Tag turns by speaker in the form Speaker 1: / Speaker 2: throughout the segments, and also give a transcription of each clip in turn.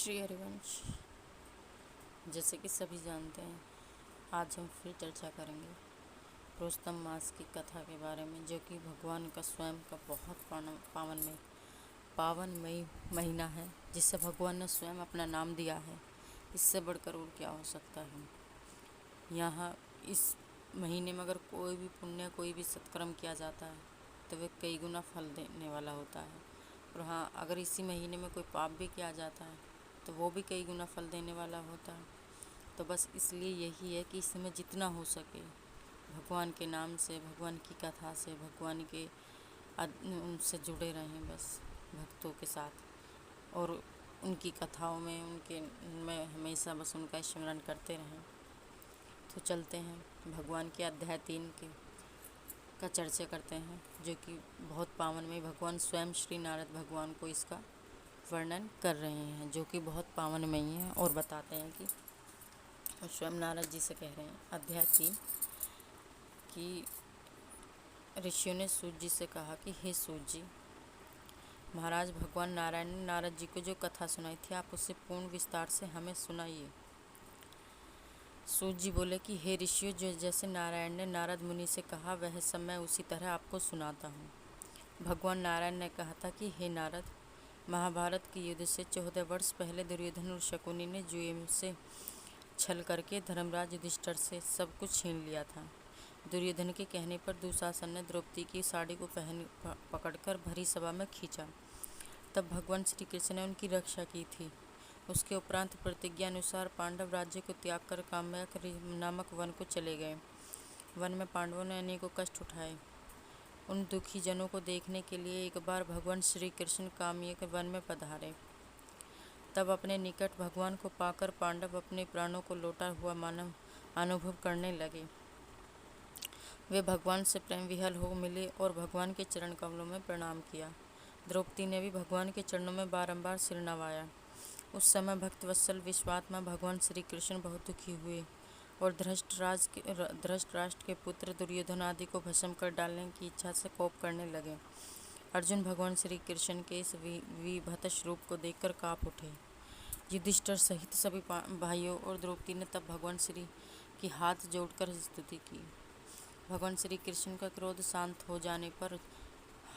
Speaker 1: श्री हरिवंश। जैसे कि सभी जानते हैं, आज हम फिर चर्चा करेंगे रुस्तम मास की कथा के बारे में, जो कि भगवान का स्वयं का बहुत पावनमयी महीना है, जिससे भगवान ने स्वयं अपना नाम दिया है। इससे बढ़कर और क्या हो सकता है। यहाँ इस महीने में अगर कोई भी पुण्य, कोई भी सत्कर्म किया जाता है तो वह कई गुना फल देने वाला होता है। और हाँ, अगर इसी महीने में कोई पाप भी किया जाता है तो वो भी कई गुना फल देने वाला होता है। तो बस इसलिए यही है कि इसमें जितना हो सके भगवान के नाम से, भगवान की कथा से, भगवान के उनसे जुड़े रहें, बस भक्तों के साथ, और उनकी कथाओं में, में हमेशा बस उनका स्मरण करते रहें। तो चलते हैं भगवान के अध्याय 3 का चर्चा करते हैं, जो कि बहुत पावनमय, भगवान स्वयं श्री नारद भगवान को इसका वर्णन कर रहे हैं, जो कि बहुत पावनमय है। और बताते हैं कि स्वयं नारद जी से कह रहे हैं, अध्याय 3 कि ऋषियों ने सूत जी से कहा कि हे सूत जी, महाराज भगवान नारायण ने नारद जी को जो कथा सुनाई थी, आप उसे पूर्ण विस्तार से हमें सुनाइए। सूत जी बोले कि हे ऋषियों, जो जैसे नारायण ने नारद मुनि से कहा, वह सब मैं उसी तरह आपको सुनाता हूँ। भगवान नारायण ने कहा था कि हे नारद, महाभारत के युद्ध से 14 वर्ष पहले दुर्योधन और शकुनी ने जुए से छल करके धर्मराज युधिष्ठिर से सब कुछ छीन लिया था। दुर्योधन के कहने पर दुशासन ने द्रौपदी की साड़ी को पकड़कर भरी सभा में खींचा। तब भगवान श्री कृष्ण ने उनकी रक्षा की थी। उसके उपरांत प्रतिज्ञा अनुसार पांडव राज्य को त्याग कर काम्यक नामक वन को चले गए। वन में पांडवों ने अनेकों कष्ट उठाए। उन दुखी जनों को देखने के लिए एक बार भगवान श्री कृष्ण काम्यक वन में पधारे। तब अपने निकट भगवान को पाकर पांडव अपने प्राणों को लौटा हुआ मानव अनुभव करने लगे। वे भगवान से प्रेम विहल हो मिले और भगवान के चरण कमलों में प्रणाम किया। द्रौपदी ने भी भगवान के चरणों में बारंबार सिर नवाया। उस समय भक्तवत्सल विश्वात्मा भगवान श्री कृष्ण बहुत दुखी हुए और धृतराष्ट्र के पुत्र दुर्योधन आदि को भस्म कर डालने की इच्छा से कोप करने लगे। अर्जुन भगवान श्री कृष्ण के इस विभत्स रूप को देखकर काँप उठे। युधिष्ठिर सहित सभी भाइयों और द्रौपदी ने तब भगवान श्री की हाथ जोड़कर स्तुति की। भगवान श्री कृष्ण का क्रोध शांत हो जाने पर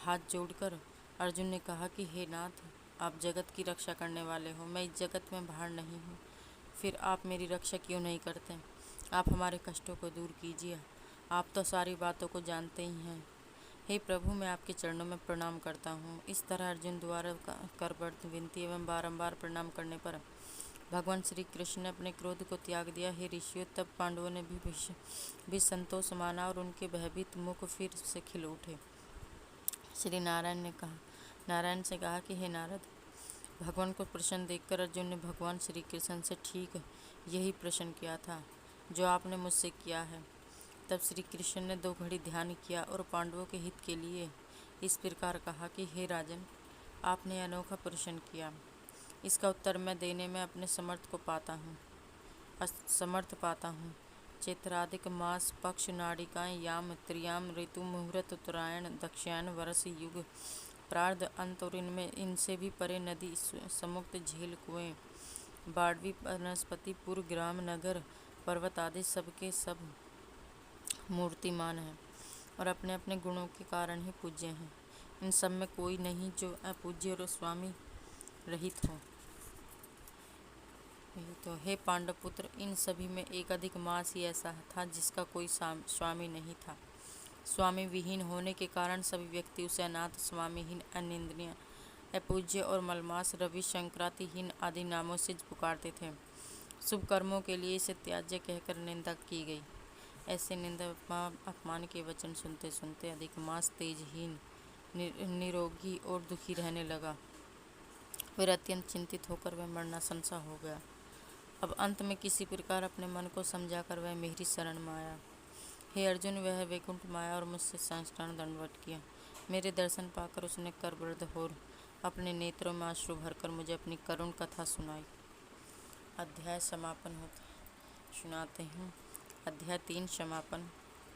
Speaker 1: हाथ जोड़कर अर्जुन ने कहा कि हे नाथ, आप जगत की रक्षा करने वाले हो, मैं इस जगत में बाहर नहीं हूँ, फिर आप मेरी रक्षा क्यों नहीं करते? आप हमारे कष्टों को दूर कीजिए, आप तो सारी बातों को जानते ही हैं। हे प्रभु, मैं आपके चरणों में प्रणाम करता हूँ। इस तरह अर्जुन द्वारा करबद्ध विनती एवं बारंबार प्रणाम करने पर भगवान श्री कृष्ण ने अपने क्रोध को त्याग दिया। हे ऋषियों, तब पांडवों ने भी संतोष माना और उनके भयभीत मुख फिर से खिल उठे। श्री नारायण से कहा कि हे नारद, भगवान को प्रसन्न देखकर अर्जुन ने भगवान श्री कृष्ण से ठीक यही प्रश्न किया था जो आपने मुझसे किया है। तब श्री कृष्ण ने 2 घड़ी ध्यान किया और पांडवों के हित के लिए इस प्रकार कहा कि हे राजन, आपने अनोखा प्रश्न किया, इसका उत्तर मैं देने में अपने समर्थ पाता हूँ। चैत्रादिक मास, पक्ष, नाड़िकाएँ, याम, त्रियाम, ऋतु, मुहूर्त, उत्तरायण, दक्षिणायन, वर्ष, युग, प्रार्ध, अंत और इनसे भी परे नदी, समुक्त, झील, कुएं, बाड़वी, वनस्पति, पुर, ग्राम, नगर, पर्वत आदि सबके सब मूर्तिमान हैं और अपने अपने गुणों के कारण ही पूज्य हैं। इन सब में कोई नहीं जो अपूज्य और स्वामी रहित हो। तो हे पांडव पुत्र, इन सभी में एक अधिक मास ही ऐसा था जिसका कोई स्वामी नहीं था। स्वामी विहीन होने के कारण सभी व्यक्ति उसे अनाथ, स्वामीहीन, अनिंदनीय, अपूज्य और मलमास, रवि, संक्रांतिहीन आदि नामों से पुकारते थे। शुभ कर्मों के लिए इसे त्याज्य कहकर निंदा की गई। ऐसे निंदा अपमान के वचन सुनते सुनते अधिक मास तेजहीन, निरोगी और दुखी रहने लगा। फिर अत्यंत चिंतित होकर वह मरणासन सा हो गया। अब अंत में किसी प्रकार अपने मन को समझाकर वह मेरी शरण में आया। हे अर्जुन, वह वैकुंठ माया और मुझसे साष्टांग दंडवत किया। मेरे दर्शन पाकर उसने करवृद्ध हो अपने नेत्रों में अश्रु भरकर मुझे अपनी करुण कथा सुनाई। अध्याय समापन सुनाते हैं। अध्याय 3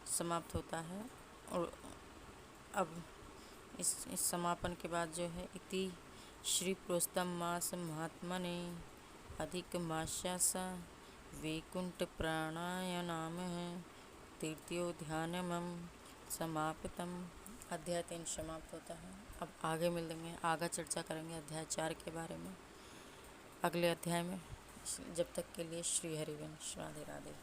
Speaker 1: समाप्त होता है। और अब इस समापन के बाद जो है, इति श्री प्रोस्तम मास महात्मने अधिक मास्यासा वैकुंठ प्राणायाम है। तृतीयो ध्यानमम समापितम। अध्याय 3 समाप्त होता है। अब आगे मिलेंगे, आगे चर्चा करेंगे अध्याय 4 के बारे में अगले अध्याय में। जब तक के लिए श्री हरिवंश। राधे राधे।